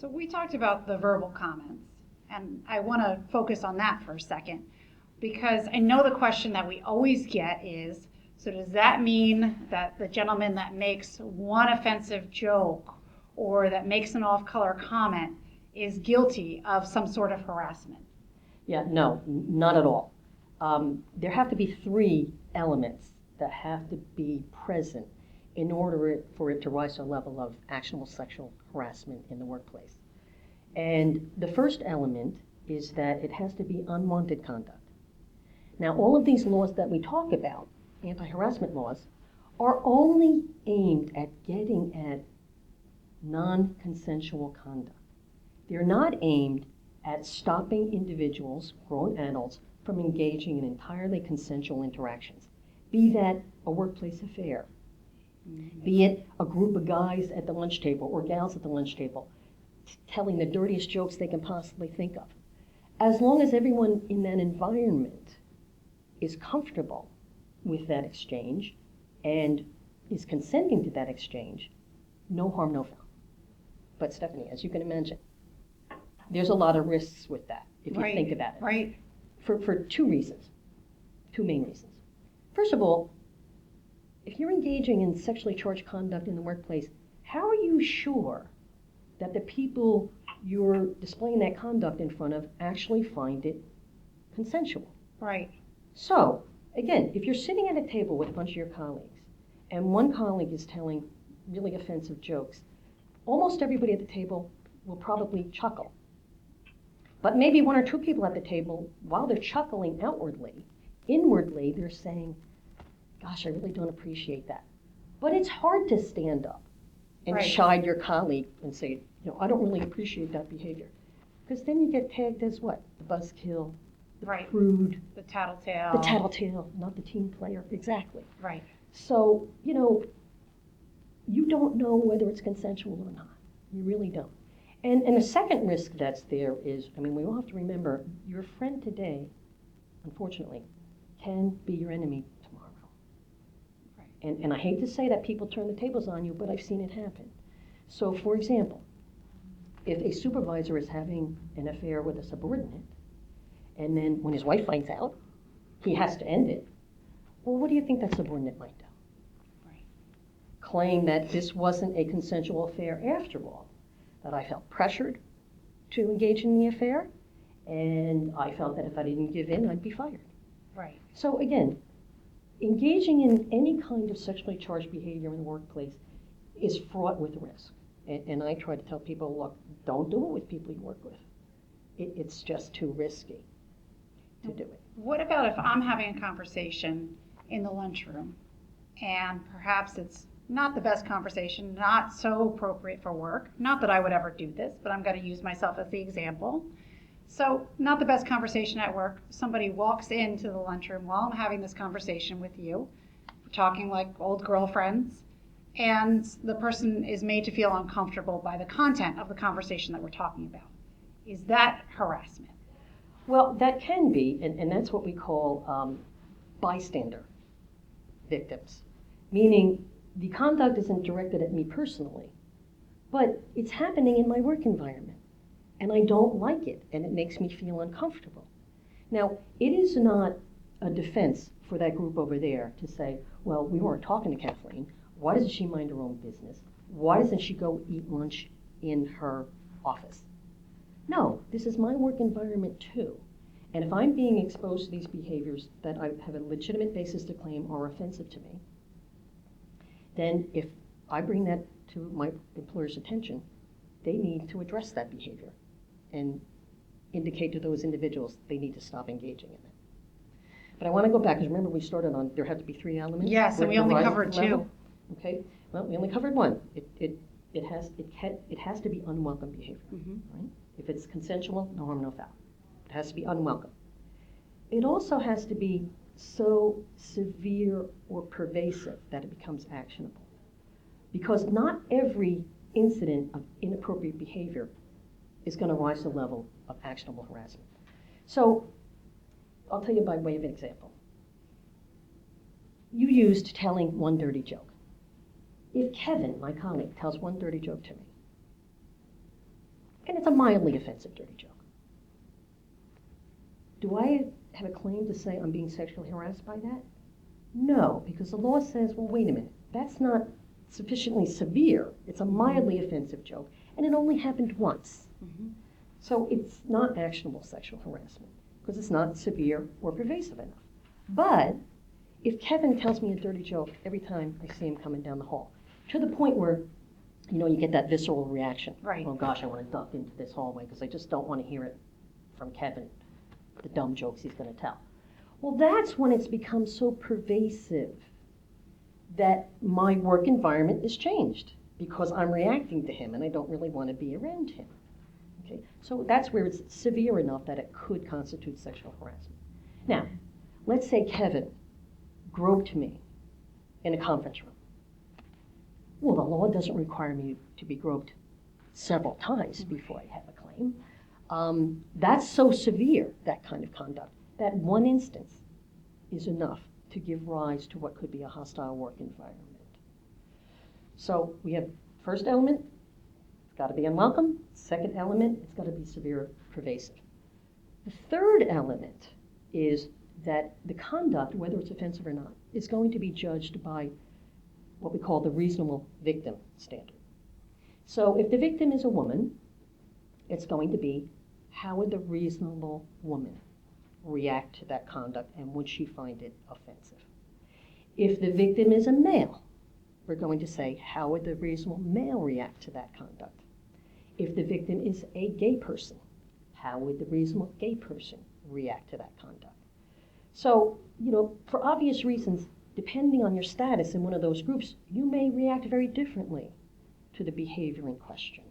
So we talked about the verbal comments, and I want to focus on that for a second, because I know the question that we always get is, so does that mean that the gentleman that makes one offensive joke or that makes an off-color comment is guilty of some sort of harassment? Yeah, no, not at all. There have to be three elements that have to be present in order for it to rise to a level of actionable sexual harassment in the workplace. And the first element is that it has to be unwanted conduct. Now, all of these laws that we talk about, anti-harassment laws, are only aimed at getting at non-consensual conduct. They're not aimed at stopping individuals, grown adults, from engaging in entirely consensual interactions, be that a workplace affair, be it a group of guys at the lunch table or gals at the lunch table telling the dirtiest jokes they can possibly think of. As long as everyone in that environment is comfortable with that exchange and is consenting to that exchange, no harm, no foul. But Stefanie, as you can imagine, there's a lot of risks with that, if you think about it. Right. For two reasons, two main reasons. First of all, if you're engaging in sexually charged conduct in the workplace, how are you sure that the people you're displaying that conduct in front of actually find it consensual? Right. So, again, if you're sitting at a table with a bunch of your colleagues, and one colleague is telling really offensive jokes, almost everybody at the table will probably chuckle. But maybe one or two people at the table, while they're chuckling outwardly, inwardly they're saying, gosh, I really don't appreciate that. But it's hard to stand up and chide your colleague and say, I don't really appreciate that behavior. Because then you get tagged as what? The buzzkill, the prude. The tattletale. The tattletale, not the team player. Exactly. Right. So, you don't know whether it's consensual or not. You really don't. And the second risk that's there is, we all have to remember, your friend today, unfortunately, can be your enemy tomorrow. Right. And I hate to say that people turn the tables on you, but I've seen it happen. So, for example, if a supervisor is having an affair with a subordinate, and then when his wife finds out, he has to end it, well, what do you think that subordinate might do? Right. Claim that this wasn't a consensual affair after all, that I felt pressured to engage in the affair, and I felt that if I didn't give in, I'd be fired. Right. So again, engaging in any kind of sexually charged behavior in the workplace is fraught with risk. And I try to tell people, look, don't do it with people you work with. It's just too risky to do it. What about if I'm having a conversation in the lunchroom, and perhaps it's not the best conversation, not so appropriate for work. Not that I would ever do this, but I'm going to use myself as the example. So not the best conversation at work. Somebody walks into the lunchroom while I'm having this conversation with you, we're talking like old girlfriends, and the person is made to feel uncomfortable by the content of the conversation that we're talking about. Is that harassment? Well, that can be, and that's what we call bystander victims, meaning the conduct isn't directed at me personally, but it's happening in my work environment, and I don't like it, and it makes me feel uncomfortable. Now, it is not a defense for that group over there to say, well, we weren't talking to Kathleen. Why doesn't she mind her own business? Why doesn't she go eat lunch in her office? No, this is my work environment too. And if I'm being exposed to these behaviors that I have a legitimate basis to claim are offensive to me, then if I bring that to my employer's attention, they need to address that behavior and indicate to those individuals they need to stop engaging in it. But I want to go back, because remember we started on there had to be three elements? Yes, and we only covered two. Okay, well, we only covered one. It has to be unwelcome behavior, right? If it's consensual, no harm, no foul. It has to be unwelcome. It also has to be so severe or pervasive that it becomes actionable. Because not every incident of inappropriate behavior is going to rise to the level of actionable harassment. So I'll tell you by way of an example. You used telling one dirty joke. If Kevin, my colleague, tells one dirty joke to me, and it's a mildly offensive dirty joke. Do I have a claim to say I'm being sexually harassed by that? No, because the law says, well, wait a minute, that's not sufficiently severe. It's a mildly offensive joke, and it only happened once. Mm-hmm. So it's not actionable sexual harassment because it's not severe or pervasive enough. But if Kevin tells me a dirty joke every time I see him coming down the hall, to the point where, you get that visceral reaction. Right. Oh gosh, I want to duck into this hallway because I just don't want to hear it from Kevin, the dumb jokes he's going to tell. Well, that's when it's become so pervasive that my work environment is changed because I'm reacting to him and I don't really want to be around him. Okay? So that's where it's severe enough that it could constitute sexual harassment. Now, let's say Kevin groped me in a conference room. Well, the law doesn't require me to be groped several times before I have a claim. That's so severe, that kind of conduct, that one instance is enough to give rise to what could be a hostile work environment. So we have first element, it's got to be unwelcome. Second element, it's got to be severe or pervasive. The third element is that the conduct, whether it's offensive or not, is going to be judged by what we call the reasonable victim standard. So if the victim is a woman, it's going to be how would the reasonable woman react to that conduct and would she find it offensive? If the victim is a male, we're going to say how would the reasonable male react to that conduct? If the victim is a gay person, how would the reasonable gay person react to that conduct? So, for obvious reasons, depending on your status in one of those groups, you may react very differently to the behavior in question.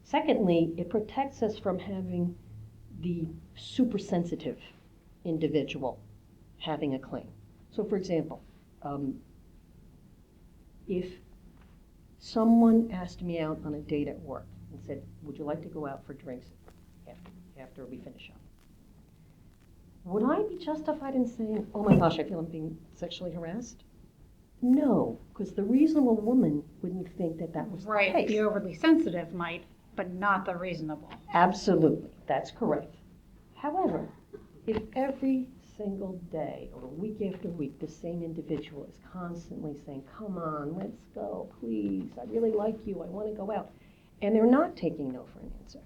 Secondly, it protects us from having the supersensitive individual having a claim. So, for example, if someone asked me out on a date at work and said, would you like to go out for drinks after we finish up? Would I be justified in saying, oh my gosh, I feel I'm being sexually harassed? No, because the reasonable woman wouldn't think that that was the case. The overly sensitive might, but not the reasonable. Absolutely, that's correct. However, if every single day or week after week the same individual is constantly saying, come on, let's go, please, I really like you, I want to go out, and they're not taking no for an answer,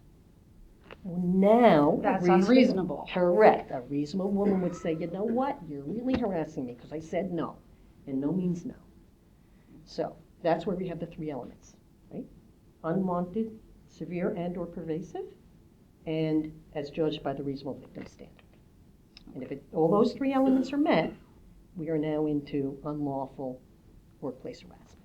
well, now that's unreasonable. Correct. A reasonable woman would say, you know what, you're really harassing me because I said no, and no means no. So that's where we have the three elements, right? Unwanted, severe and or pervasive, and as judged by the reasonable victim standard. And if all those three elements are met, we are now into unlawful workplace harassment.